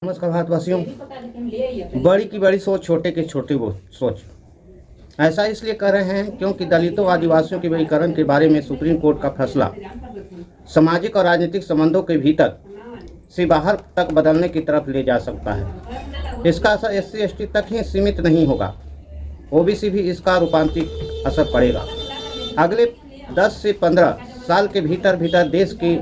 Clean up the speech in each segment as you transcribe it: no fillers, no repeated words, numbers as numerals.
नमस्कार भारतवासियों। बड़ी की बड़ी सोच, छोटे की छोटी वो सोच। ऐसा इसलिए कर रहे हैं क्योंकि दलितों आदिवासियों के वर्गीकरण के बारे में सुप्रीम कोर्ट का फैसला सामाजिक और राजनीतिक संबंधों के भीतर से बाहर तक बदलने की तरफ ले जा सकता है। इसका असर SC/ST तक ही सीमित नहीं होगा, OBC भी इसका रूपांतरित असर पड़ेगा। अगले 10 से 15 साल के भीतर देश की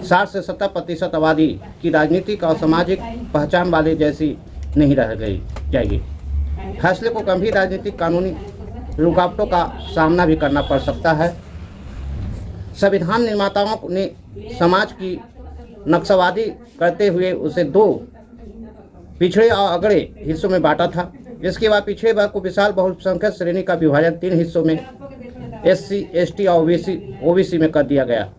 60 से 70% आबादी की राजनीतिक और सामाजिक पहचान वाले जैसी नहीं रह जाएगी। फैसले को गंभीर राजनीतिक कानूनी रुकावटों का सामना भी करना पड़ सकता है। संविधान निर्माताओं ने समाज की नक्शेबाजी करते हुए उसे 2 पिछड़े और अगड़े हिस्सों में बांटा था। इसके बाद पिछड़े वर्ग को विशाल बहुसंख्यक श्रेणी का विभाजन 3 हिस्सों में SC/ST और OBC में कर दिया गया।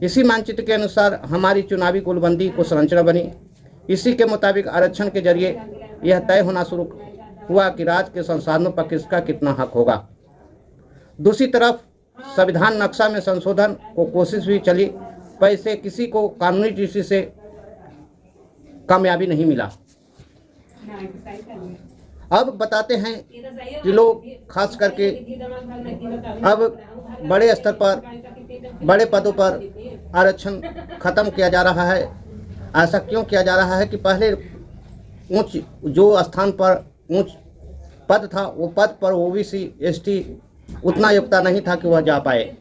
इसी मानचित्र के अनुसार हमारी चुनावी गोलबंदी को संरचना बनी। इसी के मुताबिक आरक्षण के जरिए यह तय होना शुरू हुआ कि राज्य के संसाधनों पर किसका कितना हक होगा। दूसरी तरफ संविधान नक्शा में संशोधन को कोशिश भी चली, पर इसे किसी को कानूनी दृष्टि से कामयाबी नहीं मिला। अब बताते हैं कि लोग खास करके अब बड़े स्तर पर बड़े पदों पर आरक्षण खत्म किया जा रहा है। ऐसा क्यों किया जा रहा है कि पहले ऊंच जो स्थान पर ऊंच पद था वो पद पर OBC/ST उतना योग्यता नहीं था कि वह जा पाए,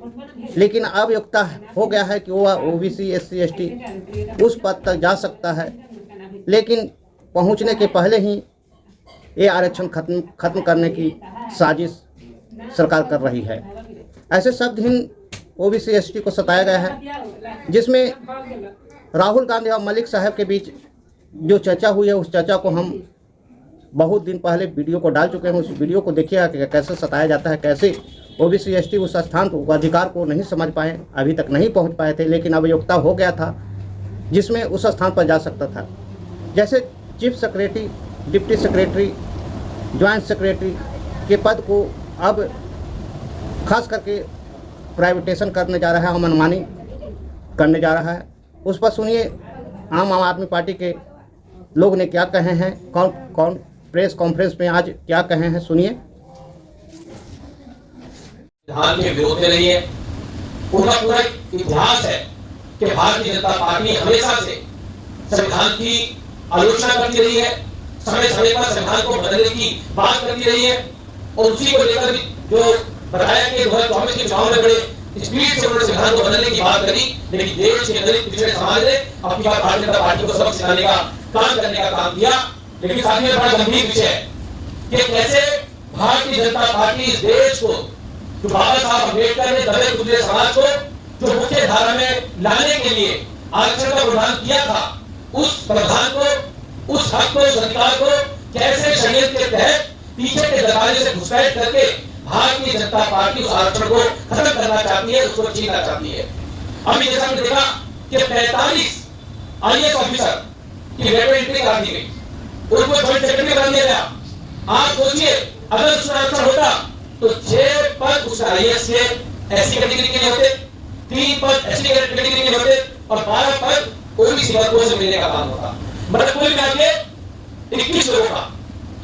लेकिन अब योग्यता हो गया है कि वह OBC/SC/ST उस पद तक जा सकता है। लेकिन पहुंचने के पहले ही ये आरक्षण खत्म करने की साजिश सरकार कर रही है। ऐसे शब्दहीन OBC/ST को सताया गया है, जिसमें राहुल गांधी और मलिक साहब के बीच जो चर्चा हुई है, उस चर्चा को हम बहुत दिन पहले वीडियो को डाल चुके हैं। उस वीडियो को देखिएगा कि कैसे सताया जाता है, कैसे OBC/ST उस स्थान को अधिकार को नहीं समझ पाए, अभी तक नहीं पहुंच पाए थे, लेकिन अब योग्यता हो गया था जिसमें उस स्थान पर जा सकता था। जैसे chief secretary, deputy secretary, joint secretary के पद को अब खास करके प्राइवेटेशन करने जा रहा है और मनमानी करने जा रहा है। उस पर सुनिए आम आदमी पार्टी के लोग ने क्या कहे हैं, कौन प्रेस कॉन्फ्रेंस में आज क्या कहे हैं, सुनिए। संविधान के विरोध में रही है। उनका पूरा इतिहास है कि भारतीय जनता पार्टी हमेशा से संविधान की आलोचना करती रही है, समय समय पर संविधान को बदलने की बात करती रही है, और उसी को लेकर जो बताया कि 2024 के चुनाव में बड़े स्पीड से उन्होंने संविधान को बदलने की बात करी, लेकिन देश के दलित पिछड़े समाज ने अपनी बात भारतीय जनता पार्टी को सबक सिखाने का काम करने का काम किया। लेकिन साथ में बड़ा गंभीर विषय है कि कैसे भारतीय जनता पार्टी इस देश को, जो बाबा साहब अम्बेडकर ने दलित पिछड़े समाज को जो मुख्य धारा में लाने के लिए आरक्षण का प्रावधान किया था, उस प्रावधान को, उस हक को, उस अधिकार को कैसे षड्यंत्र के तहत पीछे के दरवाजे से घुसपैठ करके भारतीय जनता पार्टी उस आरक्षण को खत्म करना चाहती है, उसको छीनना चाहती है। अभी जैसा हमने देखा कि 45 IAS ऑफिसर की लेटर एंट्री करा दी गई, उनको जॉइंट सेक्रेटरी बना दिया गया। आप सोचिए अगर उसका आरक्षण होता तो 6 पद उस IAS के SC कैटेगरी के लिए होते, 3 पद SC कैटेगरी के लिए होते और 12 पद OBC वर्गों से मिलने का काम होता। मतलब कुल मिला के 21 लोगों का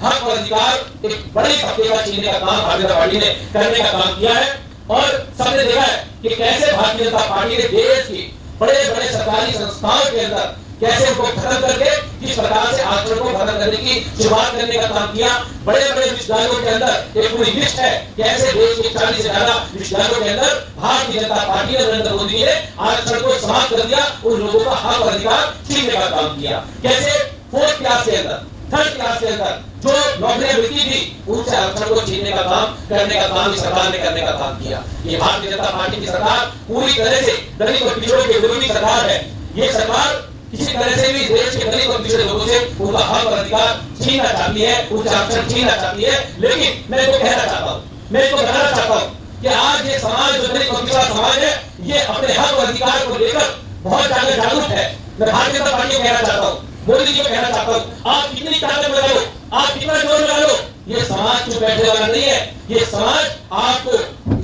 हक और अधिकार एक बड़े तबके का छीनने का काम भारतीय जनता पार्टी ने करने का काम किया है। और सबने देखा है कि कैसे भारतीय जनता पार्टी ने देश की बड़े बड़े सरकारी संस्थाओं के अंदर कैसे उनको खत्म करके किस प्रकार से आरक्षण को खत्म करने की शुरुआत करने का काम किया। बड़े बड़े विश्वविद्यालयों के अंदर एक पूरी लिस्ट है कैसे देश के 40 से ज्यादा विश्वविद्यालयों के अंदर भारतीय जनता पार्टी ने, नरेंद्र मोदी ने आरक्षण को समाप्त कर दिया, उन लोगों का हक और अधिकार छीनने का काम किया। कैसे 4th क्लास के अंदर, 3rd क्लास के अंदर जो नौकरियां मिलती थी उनसे आरक्षण को छीनने का काम करने का काम इस सरकार ने करने का काम किया। ये भारतीय जनता पार्टी की सरकार पूरी तरह से दलित और पिछड़ों के विरोधी सरकार है। ये सरकार किसी तरह से भी देश के दलित और पिछड़े लोगों से उनका हक और अधिकार छीनना चाहती है, उनसे आरक्षण छीनना चाहती है। लेकिन मैं तो कहना चाहता हूँ, मैं तो बताना चाहता हूँ कि आज ये समाज जो दलित और पिछड़ा समाज है, ये अपने हक और अधिकार को लेकर बहुत ज्यादा जागरूक है। मैं भारतीय जनता पार्टी को कहना चाहता हूँ, मोदी जी को कहना चाहता हूँ, आप कितनी ताकत लगा लो, आप कितना जोर लगा लो, ये समाज चुप बैठने वाला नहीं है। ये समाज आपको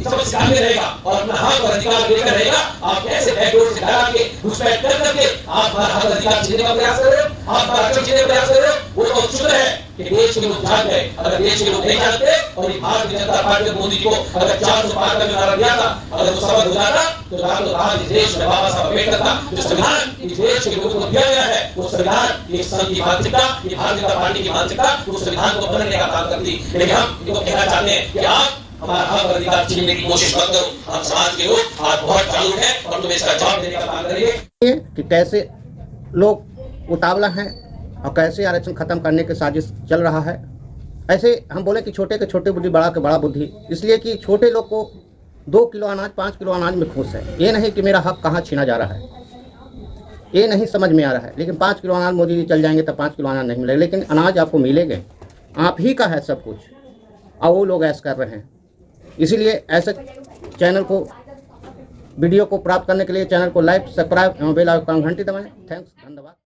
सब सिखाते रहेगा और अपना हक और अधिकार लेकर रहेगा। आप कैसे बैकडोर से डरा के घुसपैठ कर करके आप हमारा हक अधिकार छीनने का प्रयास कर रहे हो। आप आरक्षण छीनने का प्रयास कर रहे हो, वो तो शुक्र है कि देश के लोग जाग गए। अगर देश के लोग नहीं जानते और भारतीय जनता पार्टी मोदी को अगर 400 पार का नारा दिया था, अगर वो सफल हो जाता तो रातों रात इस देश में बाबा साहब अम्बेडकर का जो संविधान इस देश के लोगों को दिया गया है, वो संविधान एक संघ की मानसिकता, ये भारतीय जनता पार्टी की मानसिकता उस संविधान को बदलने का काम करती। लेकिन हम इनको कहना चाहते हैं कि आप हमारा हक और अधिकार छीनने की कोशिश मत करो। हम समाज के लोग आज बहुत जागरूक हैं और तुम्हें इसका जवाब देने का काम करेंगे कि कैसे लोग उतावला हैं और कैसे आरक्षण खत्म करने की साजिश चल रहा है। ऐसे हम बोले कि छोटे के छोटे बुद्धि, बड़ा के बड़ा बुद्धि, इसलिए कि छोटे लोग को 2 किलो अनाज 5 किलो अनाज में खुश है। ये नहीं कि मेरा हक कहाँ छीना जा रहा है, ये नहीं समझ में आ रहा है। लेकिन 5 किलो अनाज मोदी जी चल जाएंगे तो 5 किलो अनाज नहीं मिलेगा, लेकिन अनाज आपको मिलेंगे, आप ही का है सब कुछ, और वो लोग ऐसा कर रहे हैं। इसीलिए ऐसे चैनल को, वीडियो को प्राप्त करने के लिए चैनल को लाइक, सब्सक्राइब एवं बेल आइकन घंटी दबाएं। थैंक्स, धन्यवाद।